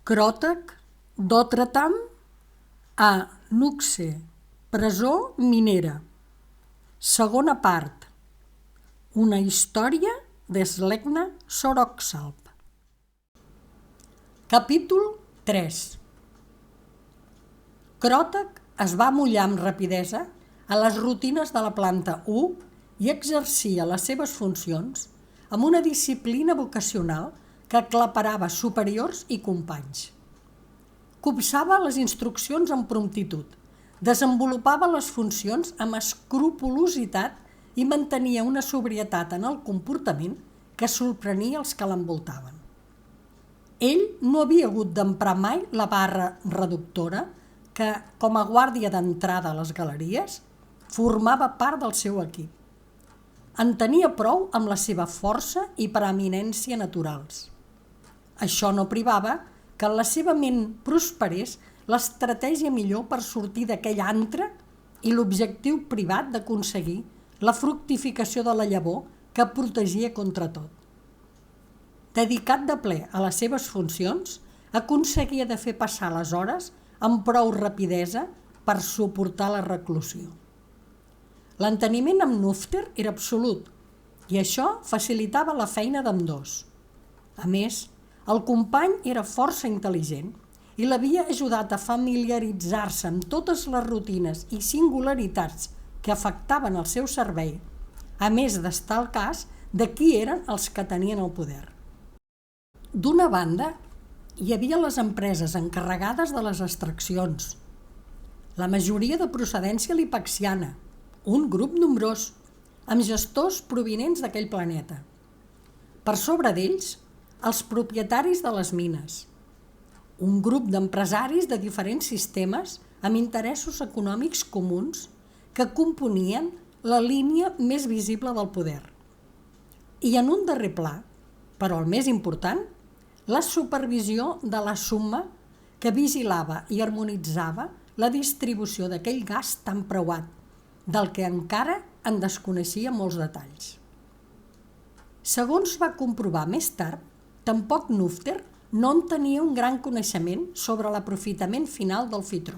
Cròtec d'Òtretam a Nuxe, presó minera. Segona part. Una història d'Slegna Soroksalp. Capítol 3. Cròtec es va mullar amb rapidesa a les rutines de la planta 1 i exercia les seves funcions amb una disciplina vocacional que aclaparava superiors i companys. Copsava les instruccions amb promptitud, desenvolupava les funcions amb escrupolositat i mantenia una sobrietat en el comportament que sorprenia els que l'envoltaven. Ell no havia hagut d'emprar mai la barra reductora que, com a guàrdia d'entrada a les galeries, formava part del seu equip. En tenia prou amb la seva força i preeminència naturals. Això no privava que en la seva ment prosperés l'estratègia millor per sortir d'aquell antre i l'objectiu privat d'aconseguir la fructificació de la llavor que protegia contra tot. Dedicat de ple a les seves funcions, aconseguia de fer passar les hores amb prou rapidesa per suportar la reclusió. L'enteniment amb Núfter era absolut i això facilitava la feina d'ambdós. A més, el company era força intel·ligent i l'havia ajudat a familiaritzar-se amb totes les rutines i singularitats que afectaven el seu servei, a més d'estar al cas de qui eren els que tenien el poder. D'una banda, hi havia les empreses encarregades de les extraccions, la majoria de procedència lipaxiana, un grup nombrós, amb gestors provinents d'aquell planeta. Per sobre d'ells, els propietaris de les mines, un grup d'empresaris de diferents sistemes amb interessos econòmics comuns que componien la línia més visible del poder. I en un darrer pla, però el més important, la supervisió de la summa que vigilava i harmonitzava la distribució d'aquell gas tan preuat, del que encara en desconeixia molts detalls. Segons va comprovar més tard, tampoc Núfter no en tenia un gran coneixement sobre l'aprofitament final del fitró.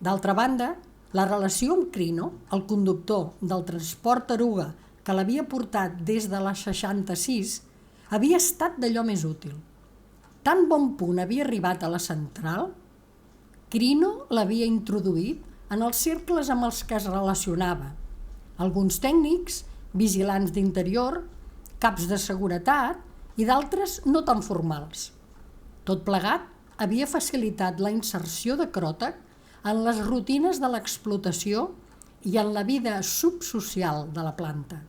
D'altra banda, la relació amb Crino, el conductor del transport eruga que l'havia portat des de la 66, havia estat d'allò més útil. Tan bon punt havia arribat a la central, Crino l'havia introduït en els cercles amb els que es relacionava, alguns tècnics, vigilants d'interior, caps de seguretat i d'altres no tan formals. Tot plegat havia facilitat la inserció de Cròtec en les rutines de l'explotació i en la vida subsocial de la planta.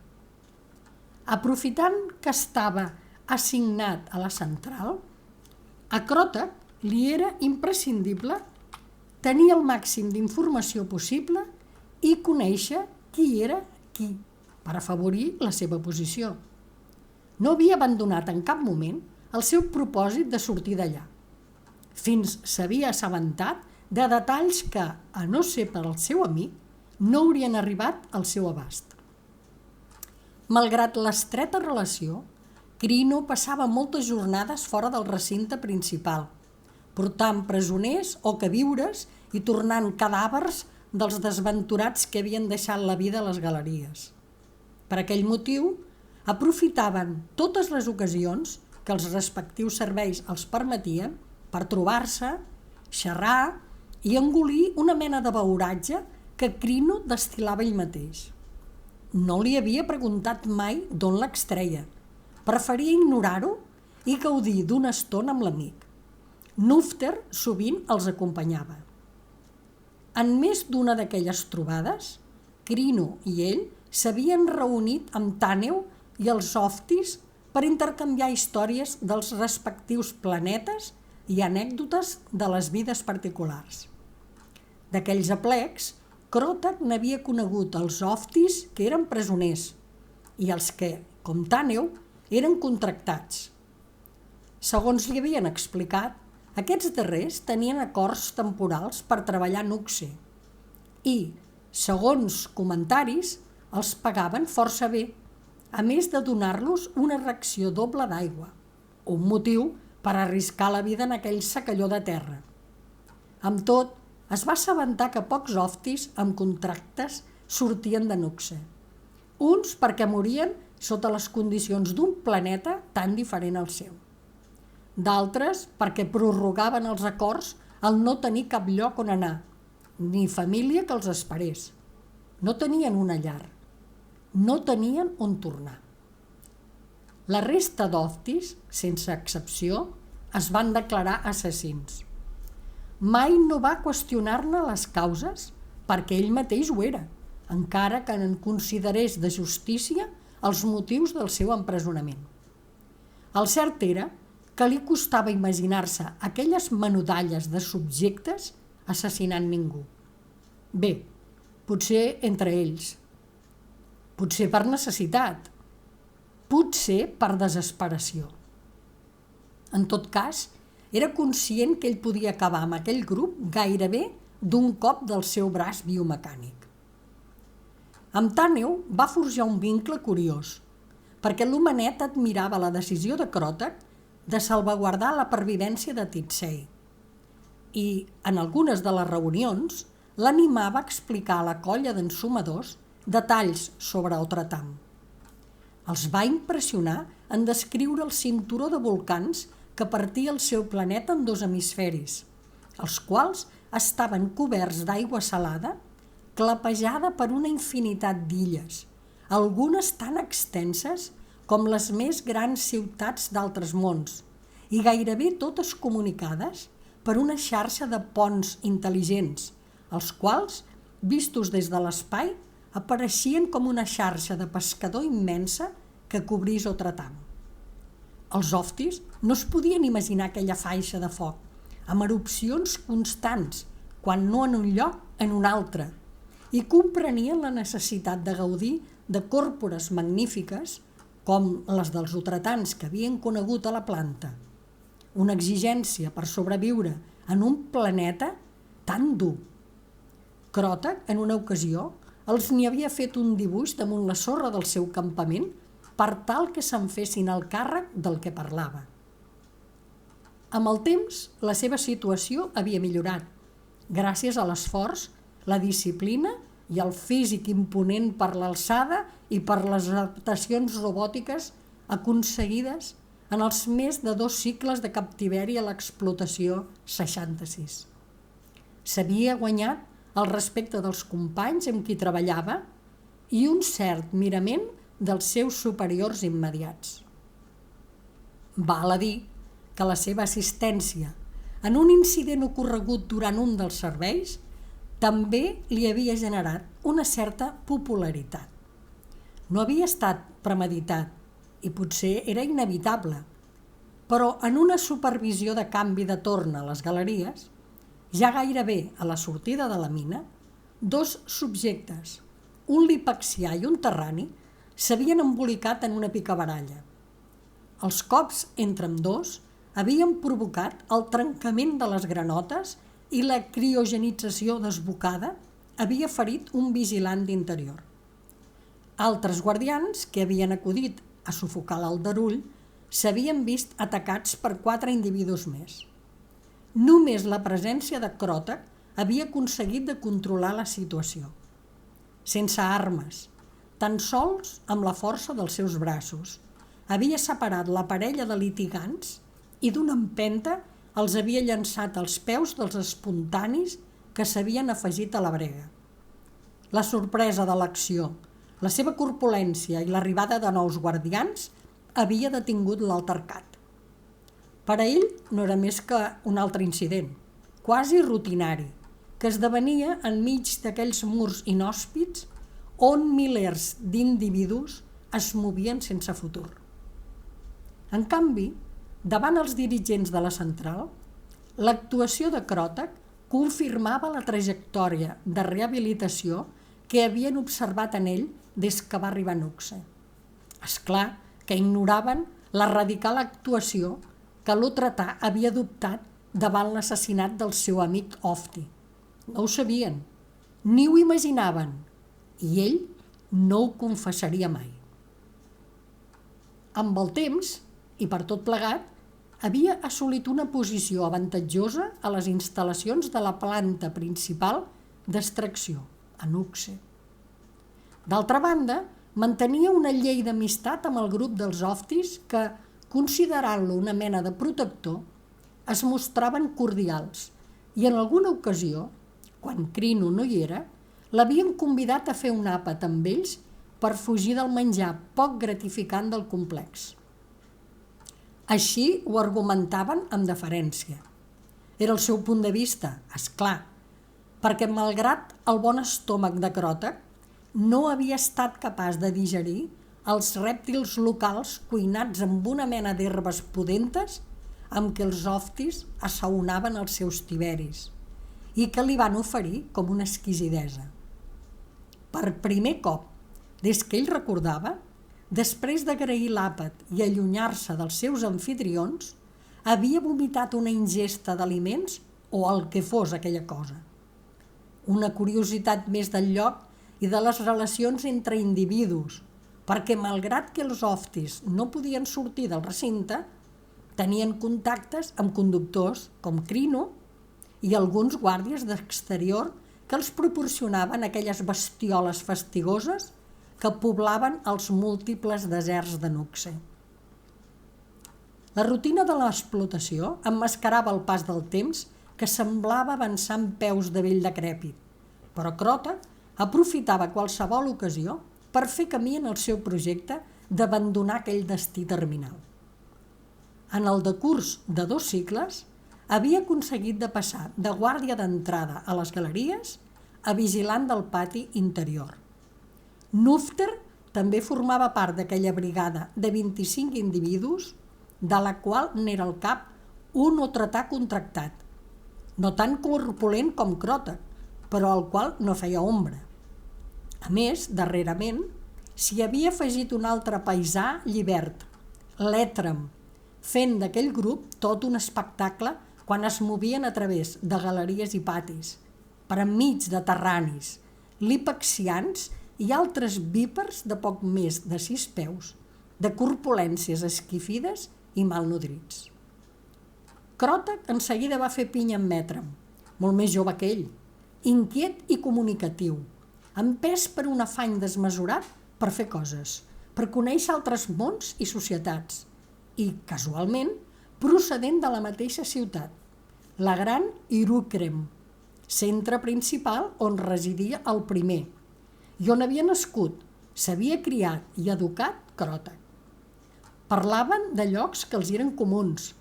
Aprofitant que estava assignat a la central, a Cròtec li era imprescindible tenir el màxim d'informació possible i conèixer qui era qui, per afavorir la seva posició. No havia abandonat en cap moment el seu propòsit de sortir d'allà. Fins s'havia assabentat de detalls que, a no ser per al seu amic, no haurien arribat al seu abast. Malgrat l'estreta relació, Crino passava moltes jornades fora del recinte principal, portant presoners o queviures i tornant cadàvers dels desventurats que havien deixat la vida a les galeries. Per aquell motiu, aprofitaven totes les ocasions que els respectius serveis els permetien per trobar-se, xerrar i engolir una mena de beuratge que Crino destil·lava ell mateix. No li havia preguntat mai d'on l'extreia, preferia ignorar-ho i gaudir d'una estona amb l'amic. Núfter sovint els acompanyava. En més d'una d'aquelles trobades, Crino i ell s'havien reunit amb Tàneu i els Oftis per intercanviar històries dels respectius planetes i anècdotes de les vides particulars. D'aquells aplecs, Cròtec n'havia conegut els Oftis que eren presoners i els que, com Tàneu, eren contractats. Segons li havien explicat, aquests darrers tenien acords temporals per treballar a Nuxe i, segons comentaris, els pagaven força bé, a més de donar-los una racció doble d'aigua, un motiu per arriscar la vida en aquell secalló de terra. Amb tot, es va assabentar que pocs oftis amb contractes sortien de Nuxe. Uns perquè morien sota les condicions d'un planeta tan diferent al seu. D'altres perquè prorrogaven els acords al no tenir cap lloc on anar, ni família que els esperés. No tenien una llar. No tenien on tornar. La resta d'oftis, sense excepció, es van declarar assassins. Mai no va qüestionar-ne les causes perquè ell mateix ho era, encara que en considerés de justícia els motius del seu empresonament. El cert era que li costava imaginar-se aquelles menudalles de subjectes assassinant ningú. Bé, potser entre ells, potser per necessitat, potser per desesperació. En tot cas, era conscient que ell podia acabar amb aquell grup gairebé d'un cop del seu braç biomecànic. Amb Tàneu va forjar un vincle curiós, perquè l'homenet admirava la decisió de Cròtec de salvaguardar la pervivència de Titsei i, en algunes de les reunions, l'animava a explicar a la colla d'ensumadors detalls sobre Outretam. Els va impressionar en descriure el cinturó de volcans que partia el seu planeta en 2 hemisferis, els quals estaven coberts d'aigua salada, clapejada per una infinitat d'illes, algunes tan extenses com les més grans ciutats d'altres mons, i gairebé totes comunicades per una xarxa de ponts intel·ligents, els quals, vistos des de l'espai, apareixien com una xarxa de pescador immensa que cobrís Outretam. Els oftis no es podien imaginar aquella faixa de foc, amb erupcions constants, quan no en un lloc, en un altre, i comprenien la necessitat de gaudir de còrpores magnífiques com les dels outretans que havien conegut a la planta, una exigència per sobreviure en un planeta tan dur. Cròtec, en una ocasió, els n'hi havia fet un dibuix damunt la sorra del seu campament per tal que se'n fessin el càrrec del que parlava. Amb el temps, la seva situació havia millorat, gràcies a l'esforç, la disciplina i el físic imponent per l'alçada i per les adaptacions robòtiques aconseguides en els més de 2 cicles de captiveri a l'explotació 66. S'havia guanyat el respecte dels companys amb qui treballava i un cert mirament dels seus superiors immediats. Val a dir que la seva assistència en un incident ocorregut durant un dels serveis també li havia generat una certa popularitat. No havia estat premeditat i potser era inevitable, però en una supervisió de canvi de torn a les galeries, ja gairebé a la sortida de la mina, 2 subjectes, un lipaxià i un terrani, s'havien embolicat en una picabaralla. Els cops entre ambdós havien provocat el trencament de les granotes i la criogenització desbocada havia ferit un vigilant d'interior. Altres guardians que havien acudit a sufocar l'aldarull s'havien vist atacats per 4 individus més. Només la presència de Cròtec havia aconseguit de controlar la situació. Sense armes, tan sols amb la força dels seus braços, havia separat la parella de litigants i d'una empenta els havia llançat als peus dels espontanis que s'havien afegit a la brega. La sorpresa de l'acció, la seva corpulència i l'arribada de nous guardians havia detingut l'altercat. Per a ell no era més que un altre incident, quasi rutinari, que esdevenia enmig d'aquells murs inhòspits on milers d'individus es movien sense futur. En canvi, davant els dirigents de la central, l'actuació de Cròtec confirmava la trajectòria de rehabilitació que havien observat en ell des que va arribar a Nuxe. És clar que ignoraven la radical actuació que l'Outretà havia adoptat davant l'assassinat del seu amic Ofti. No ho sabien, ni ho imaginaven, i ell no ho confessaria mai. Amb el temps, i per tot plegat, havia assolit una posició avantatjosa a les instal·lacions de la planta principal d'extracció, a Nuxe. D'altra banda, mantenia una llei d'amistat amb el grup dels Oftis que, considerant-lo una mena de protector, es mostraven cordials i en alguna ocasió, quan Crino no hi era, l'havien convidat a fer un àpat amb ells per fugir del menjar poc gratificant del complex. Així ho argumentaven amb deferència. Era el seu punt de vista, és clar, perquè malgrat el bon estómac de Cròtec, no havia estat capaç de digerir els rèptils locals cuinats amb una mena d'herbes pudentes amb què els Oftis assaonaven els seus tiberis i que li van oferir com una exquisidesa. Per primer cop, des que ell recordava, després d'agrair l'àpat i allunyar-se dels seus amfitrions, havia vomitat una ingesta d'aliments o el que fos aquella cosa. Una curiositat més del lloc i de les relacions entre individus, perquè malgrat que els Oftis no podien sortir del recinte, tenien contactes amb conductors com Crino i alguns guàrdies d'exterior que els proporcionaven aquelles bestioles fastigoses que poblaven els múltiples deserts de Nuxe. La rutina de l'explotació emmascarava el pas del temps que semblava avançar amb peus de vell decrèpit, però Cròtec aprofitava qualsevol ocasió per fer camí en el seu projecte d'abandonar aquell destí terminal. En el decurs de 2 cicles, havia aconseguit de passar de guàrdia d'entrada a les galeries a vigilant del pati interior. Núfter també formava part d'aquella brigada de 25 individus, de la qual n'era el cap un otretà contractat, no tan corpulent com Cròtec, però al qual no feia ombra. A més, darrerament, s'hi havia afegit un altre paisà llibert, l'Ètrem, fent d'aquell grup tot un espectacle quan es movien a través de galeries i patis, per enmig de terranis, lipexians i altres bípers de poc més de 6 peus, de corpulències esquifides i malnodrits. Cròtec en seguida va fer pinya amb Ètrem, molt més jove que ell, inquiet i comunicatiu, empès per un afany desmesurat per fer coses, per conèixer altres mons i societats, i, casualment, procedent de la mateixa ciutat, la Gran Irukrem, centre principal on residia el primer, i on havia nascut, s'havia criat i educat Cròtec. Parlaven de llocs que els eren comuns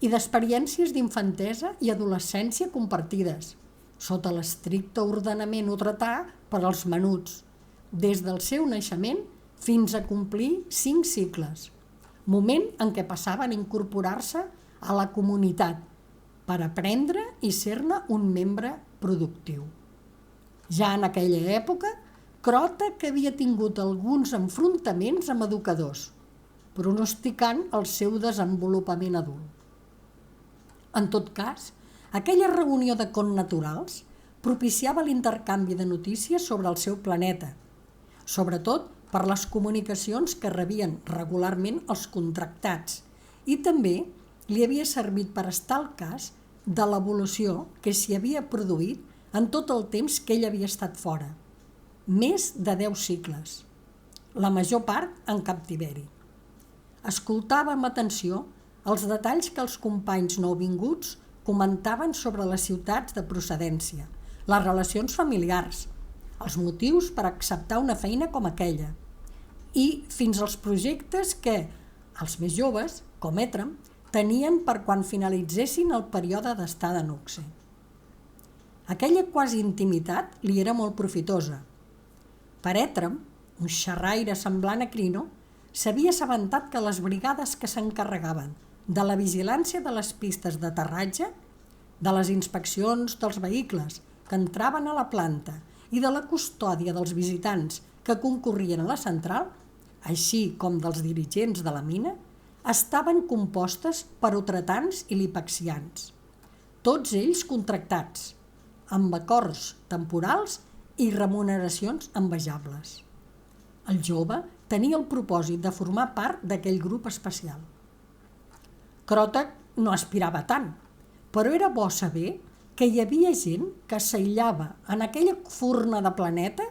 i d'experiències d'infantesa i adolescència compartides, sota l'estricte ordenament otretà per als menuts, des del seu naixement fins a complir 5 cicles, moment en què passaven a incorporar-se a la comunitat per aprendre i ser-ne un membre productiu. Ja en aquella època, Cròtec havia tingut alguns enfrontaments amb educadors, pronosticant el seu desenvolupament adult. En tot cas, aquella reunió de connaturals propiciava l'intercanvi de notícies sobre el seu planeta, sobretot per les comunicacions que rebien regularment els contractats, i també li havia servit per estar al cas de l'evolució que s'hi havia produït en tot el temps que ell havia estat fora, més de 10 cicles, la major part en captiveri. Escoltava amb atenció els detalls que els companys nouvinguts comentaven sobre les ciutats de procedència, les relacions familiars, els motius per acceptar una feina com aquella i fins als projectes que els més joves, com Ètrem, tenien per quan finalitzessin el període d'estada a Nuxe. Aquella quasi intimitat li era molt profitosa. Per Ètrem, un xerraire semblant a Crino, s'havia assabentat que les brigades que s'encarregaven de la vigilància de les pistes d'aterratge, de les inspeccions dels vehicles que entraven a la planta i de la custòdia dels visitants que concorrien a la central, així com dels dirigents de la mina, estaven compostes per otretans i lipexians, tots ells contractats, amb acords temporals i remuneracions envejables. El jove tenia el propòsit de formar part d'aquell grup especial. Cròtec no aspirava tant, però era bo saber que hi havia gent que s'aïllava en aquella furna de planeta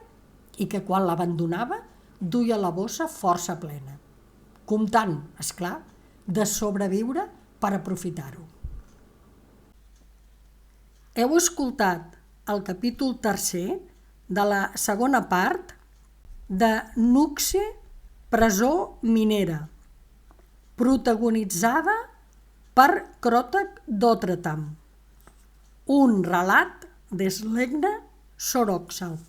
i que quan l'abandonava duia la bossa força plena, comptant, és clar, de sobreviure per aprofitar-ho. Heu escoltat el capítol 3 de la segona part de Nuxe, presó minera, protagonitzada per Cròtec d'Òtretam, un relat d'Slēgna Soroksal.